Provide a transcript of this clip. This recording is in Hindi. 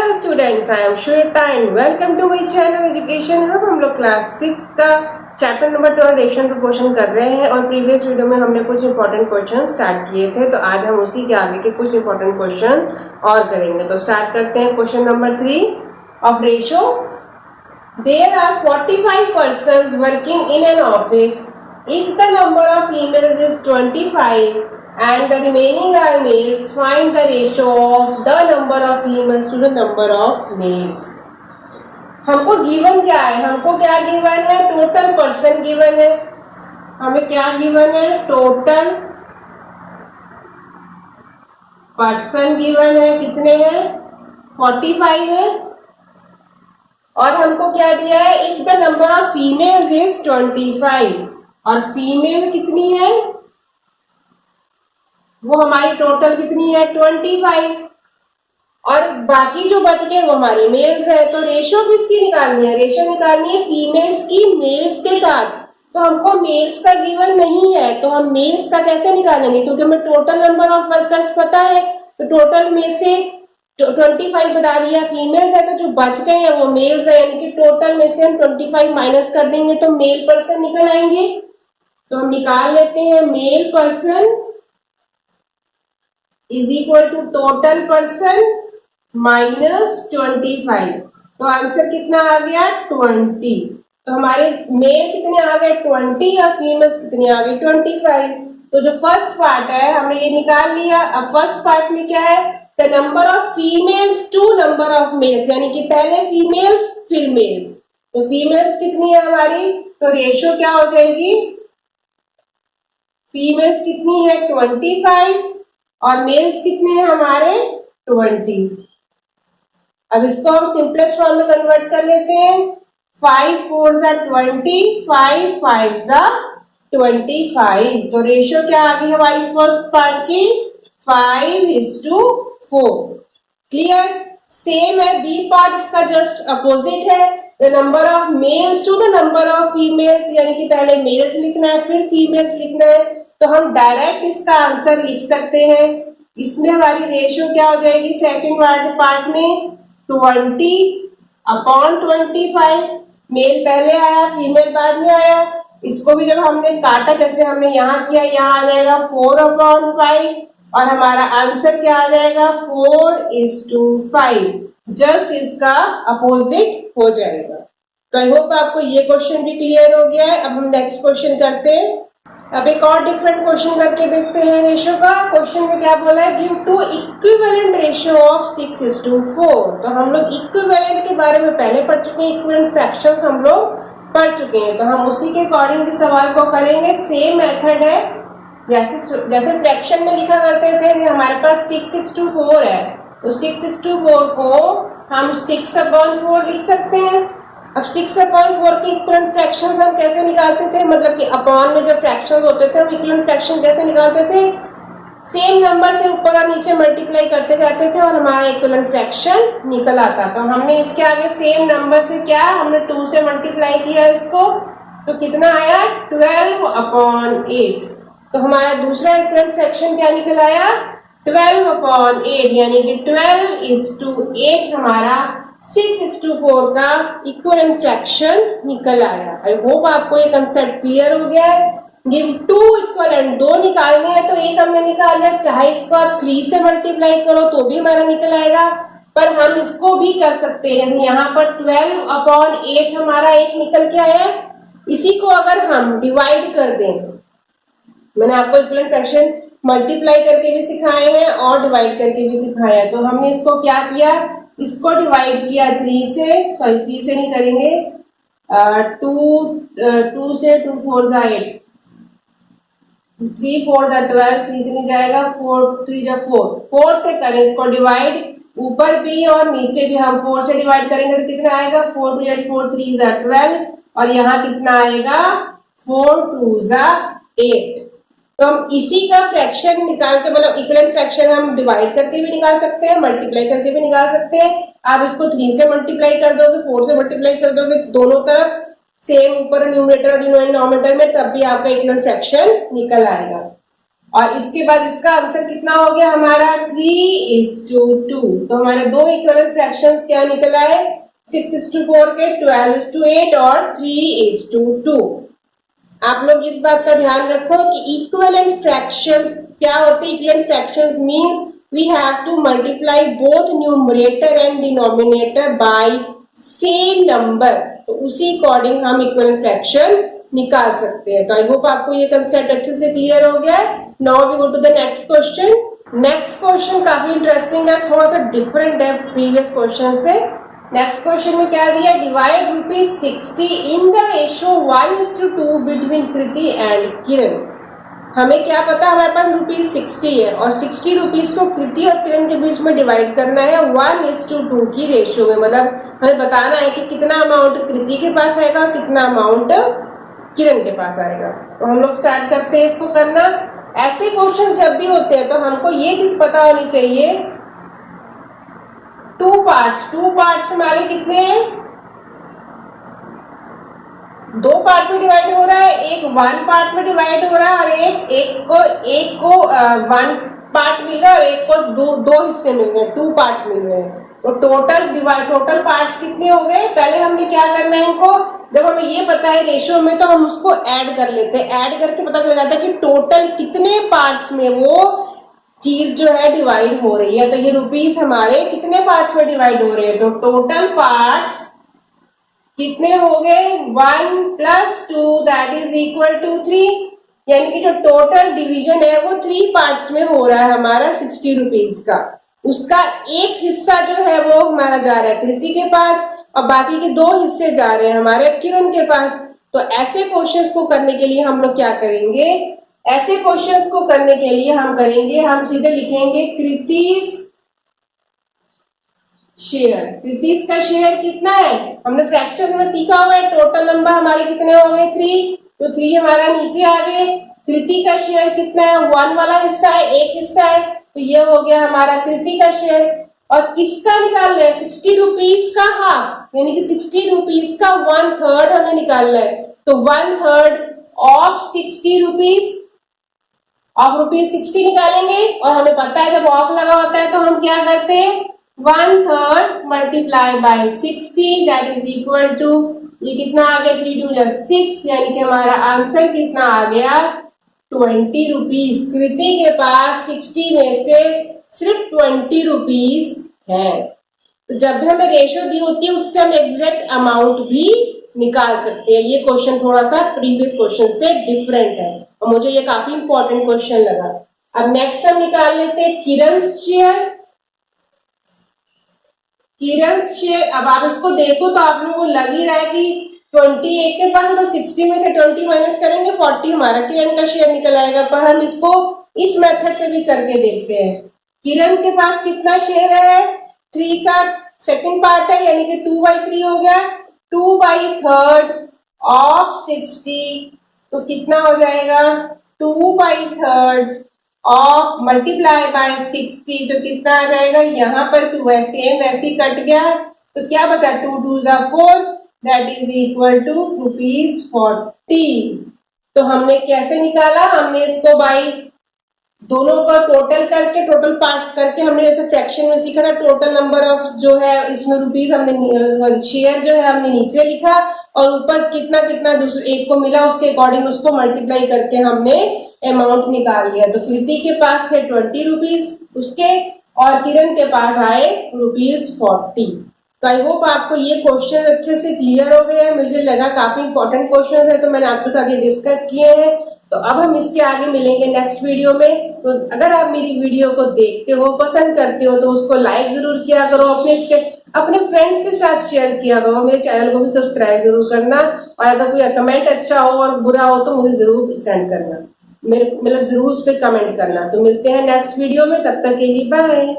Hello students, I am Shweta and welcome to my channel education hub. हम लोग क्लास 6 का चैप्टर नंबर 12 रेशन प्रोपोर्शन कर रहे हैं और प्रीवियस वीडियो में हमने कुछ इंपॉर्टेंट क्वेश्चन स्टार्ट किए थे, तो आज हम उसी के आगे के कुछ इंपॉर्टेंट क्वेश्चंस और करेंगे। तो स्टार्ट करते हैं question number 3 of ratio. There are 45 persons working in an office. If the number of emails is 25 and the remaining are males, find the ratio of the number of females to the number of males। हमको गिवन क्या है? हमको क्या गिवन है? टोटल पर्सन गिवन है। हमें क्या गिवन है? टोटल पर्सन गिवन है। कितने हैं? 45 है। और हमको क्या दिया है? If the number of females is 25 और फीमेल कितनी है? वो हमारी टोटल कितनी है? 25। और बाकी जो बच गए वो हमारे मेल्स है। तो रेशो किसकी निकालनी है? रेशो निकालनी है फीमेल्स की मेल्स के साथ। तो हमको मेल्स का गिवन नहीं है, तो हम मेल्स का कैसे निकालेंगे? क्योंकि हमें टोटल नंबर ऑफ वर्कर्स पता है, तो टोटल में से 25 बता दिया फीमेल्स है, तो जो बच गए हैं वो मेल्स है, यानी कि टोटल में से हम 25 माइनस कर देंगे तो मेल पर्सन निकल आएंगे। तो हम निकाल लेते हैं male person is equal to total person minus 25। तो आंसर कितना आ गया? 20। तो हमारे मेल कितने आ गए? 20 और फीमेल्स कितने आ गए? 25। तो जो फर्स्ट पार्ट है हमने ये निकाल लिया। अब फर्स्ट पार्ट में क्या है? The number of females to number of males, यानी कि पहले फीमेल्स फिर मेल्स। तो फीमेल्स कितनी है हमारी? तो रेशो क्या हो जाएगी? फीमेल्स कितनी है? 25 और मेल्स कितने हैं हमारे? 20। अब इसको हम सिंपलेस्ट फॉर्म में कन्वर्ट कर लेते हैं। 5 4 20, 5 5 25। तो रेशियो क्या आ गई हमारी फर्स्ट पार्ट की? 5:4। क्लियर? सेम है बी पार्ट, इसका जस्ट अपोजिट है। The number of males to the number of females, यानी कि पहले मेल्स लिखना है फिर फीमेल्स लिखना है। तो हम डायरेक्ट इसका आंसर लिख सकते हैं। इसमें हमारी रेशियो क्या हो जाएगी? सेकंड पार्ट में 20/25। मेल पहले आया, फीमेल बाद में आया। इसको भी जब हमने काटा, जैसे हमने यहाँ किया, यहाँ आ जाएगा 4/5 और हमारा आंसर क्या आ जाएगा? 4:5। जस्ट इसका अपोजिट हो जाएगा। तो आई होप आपको ये क्वेश्चन भी क्लियर हो गया है। अब हम नेक्स्ट क्वेश्चन करते हैं। अब एक और डिफरेंट क्वेश्चन करके देखते हैं रेशियो का। क्वेश्चन में क्या बोला है? Give two equivalent ratio of 6:4। तो हम लोग इक्विवेलेंट के बारे में पहले पढ़ चुके हैं, इक्विवेलेंट फ्रैक्शंस हम लोग पढ़ चुके हैं, तो हम उसी के अकॉर्डिंग इस सवाल को करेंगे। सेम मेथड है जैसे फ्रैक्शन में लिखा करते थे। हमारे पास 6:4 है, तो 6:4 को हम 6/4 लिख सकते हैं। अब 6/4 के इक्विवेलेंट फ्रैक्शंस हम कैसे निकालते थे? मतलब कि अपॉन में जब फ्रैक्शंस होते थे हम इक्विवेलेंट फ्रैक्शन कैसे निकालते थे? सेम नंबर से ऊपर और नीचे मल्टीप्लाई करते जाते थे और हमारा इक्विवेलेंट फ्रैक्शन निकल आता। तो हमने इसके आगे सेम नंबर से क्या, हमने 2 से मल्टीप्लाई किया इसको, तो कितना आया? 12/8। तो हमारा दूसरा इक्विवेलेंट फ्रैक्शन क्या निकल आया? 12/8, यानी कि 12:8 हमारा 6:4 का इक्विवेलेंट फ्रैक्शन निकल आया। आई होप आपको ये कंसेप्ट क्लियर हो गया है। गिव टू इक्विवेलेंट, 2 निकालने हैं तो एक हमने निकाल लिया, चाहे इसको आप 3 से मल्टीप्लाई करो तो भी हमारा निकल आएगा, पर हम इसको भी कर सकते हैं। जैसे यहाँ पर 12/8 हमारा एक निकल के आया, इसी को अगर हम डिवाइड कर दें, मैंने आपको इक्विवेलेंट फ्रैक्शन मल्टीप्लाई करके भी सिखाए हैं और डिवाइड करके भी सिखाया है। तो हमने इसको क्या किया? इसको डिवाइड किया 3 से नहीं करेंगे, 2 से 2 4 8, 3 4 12, 3 से नहीं जाएगा, 4 3 4 से करें इसको डिवाइड, ऊपर भी और नीचे भी हम 4 से डिवाइड करेंगे तो कितना आएगा? 4 2 4 3 12, और यहाँ कितना आएगा? 4 2 8। तो हम इसी का फ्रैक्शन निकाल के, मतलब इक्विवेलेंट फ्रैक्शन हम डिवाइड करके भी निकाल सकते हैं, मल्टीप्लाई करके भी निकाल सकते हैं। आप इसको 3 से मल्टीप्लाई कर दोगे, 4 से मल्टीप्लाई कर दोगे, दोनों तरफ सेम ऊपर न्यूमरेटर और डिनोमिनेटर में, तब भी आपका इक्विवेलेंट फ्रैक्शन निकल आएगा। और इसके बाद इसका आंसर कितना हो गया हमारा 3:2। तो हमारे दो इक्विवेलेंट फ्रैक्शंस क्या निकल आए 6:4 के 12:8 और 3:2। आप लोग इस बात का ध्यान रखो कि इक्विवेलेंट फ्रैक्शंस क्या होते हैं। Equivalent fractions means we have to multiply both numerator and denominator by same number. तो उसी अकॉर्डिंग हम इक्विवेलेंट फ्रैक्शन निकाल सकते हैं। तो आई होप आपको ये कंसेप्ट अच्छे से क्लियर हो गया है। Now we go to the next question. Next question काफी इंटरेस्टिंग है, थोड़ा सा डिफरेंट है प्रीवियस क्वेश्चन से। नेक्स्ट क्वेश्चन में क्या दिया, divide ₹60 in the ratio 1:2 between Kriti and Kiran. हमें क्या पता, हमारे पास ₹60 है और 60 रुपीज को कृति और किरण के बीच में डिवाइड करना है 1:2 की रेशियो में। मतलब हमें बताना है कि कितना अमाउंट कृति के पास आएगा और कितना अमाउंट किरण के पास आएगा। तो हम लोग स्टार्ट करते हैं इसको करना। ऐसे क्वेश्चन जब भी होते हैं तो हमको ये चीज पता होनी चाहिए, टू पार्ट्स हमारे कितने हैं, दो पार्ट में डिवाइड हो रहा है, एक वन पार्ट में डिवाइड हो रहा है और एक को वन पार्ट मिल रहा है और एक को दो हिस्से मिल रहे हैं, टू पार्ट मिल रहे हैं। तो टोटल पार्ट्स कितने हो गए। पहले हमने क्या करना है, इनको जब हमें ये पता है रेशियो में तो हम उसको ऐड कर लेते हैं। ऐड करके पता चल जाता है कि टोटल कितने पार्ट्स में वो चीज जो है डिवाइड हो रही है। तो ये रुपीस हमारे कितने पार्ट्स में डिवाइड हो रहे हैं, तो टोटल पार्ट्स कितने हो गए 1 + 2 दैट इज इक्वल टू 3। यानी कि जो टोटल डिवीजन है वो 3 पार्ट्स में हो रहा है हमारा 60 रुपीज का। उसका एक हिस्सा जो है वो हमारा जा रहा है कृति के पास और बाकी के 2 हिस्से जा रहे हैं हमारे किरण के पास। तो ऐसे क्वेश्चंस को करने के लिए हम लोग क्या करेंगे, ऐसे क्वेश्चंस को करने के लिए हम सीधे लिखेंगे कृतिस शेयर। कृतिस का शेयर कितना है, हमने फ्रैक्शन में सीखा हुआ है, टोटल नंबर हमारे कितने हो गए 3, तो 3 हमारा नीचे आ गए। कृति का शेयर कितना है, 1 वाला हिस्सा है, एक हिस्सा है, तो ये हो गया हमारा कृति का शेयर। और किसका निकालना है, 60 रुपीज का हाफ, यानी कि 60 रुपीज का 1/3 हमें निकालना है। तो 1/3 ऑफ 60 रुपीज, ऑफ ₹60 निकालेंगे और हमें पता है जब ऑफ लगा होता है तो हम क्या करते हैं 1/3 multiply by 60 that is equal to, ये कितना आ गया 3 2 6, यानी कि हमारा आंसर कितना आ गया 20 रुपीज। कृति के पास 60 में से सिर्फ 20 रुपीज है। तो जब भी हमें रेशियो दी होती है उससे हम एग्जैक्ट अमाउंट भी निकाल सकते हैं। ये क्वेश्चन थोड़ा सा प्रीवियस क्वेश्चन से डिफरेंट है और मुझे ये काफी इंपॉर्टेंट क्वेश्चन लगा। अब नेक्स्ट हम निकाल लेते हैं किरण शेयर। किरण शेयर, अब आप इसको देखो तो आप लोगों को लग ही रहा है कि 20 एक के पास है तो 60 में से 20 माइनस करेंगे 40 हमारा किरण का शेयर निकल आएगा। पर हम इसको इस मेथड से भी करके देखते हैं। किरण के पास कितना शेयर है, 3 का सेकंड पार्ट है, यानी कि 2/3 हो गया, 2/3 ऑफ 60, तो कितना हो जाएगा 2/3 ऑफ मल्टीप्लाई बाय 60, तो कितना आ जाएगा, यहाँ पर वैसे कट गया तो क्या बचा 2 2 4 दैट इज इक्वल टू ₹40। तो हमने कैसे निकाला, हमने इसको बाई दोनों का टोटल करके, टोटल पार्ट्स करके, हमने जैसे फ्रैक्शन में सीखा था टोटल नंबर ऑफ जो है इसमें रुपीस हमने शेयर जो है हमने नीचे लिखा और ऊपर कितना कितना दूसरे एक को मिला उसके अकॉर्डिंग उसको मल्टीप्लाई करके हमने अमाउंट निकाल लिया। तो कृति के पास थे 20 रुपीस उसके और किरण के पास आए ₹40। तो आई होप आपको ये क्वेश्चन अच्छे से क्लियर हो गए हैं। मुझे लगा काफी इंपॉर्टेंट क्वेश्चन है तो मैंने आपके साथ ये डिस्कस किए हैं। तो अब हम इसके आगे मिलेंगे नेक्स्ट वीडियो में। तो अगर आप मेरी वीडियो को देखते हो, पसंद करते हो तो उसको लाइक जरूर किया करो, अपने फ्रेंड्स के साथ शेयर किया करो, मेरे चैनल को भी सब्सक्राइब जरूर करना और अगर कोई कमेंट अच्छा हो और बुरा हो तो मुझे जरूर सेंड करना, मेरे जरूर उस पर कमेंट करना। तो मिलते हैं नेक्स्ट वीडियो में, तब तक के लिए बाय।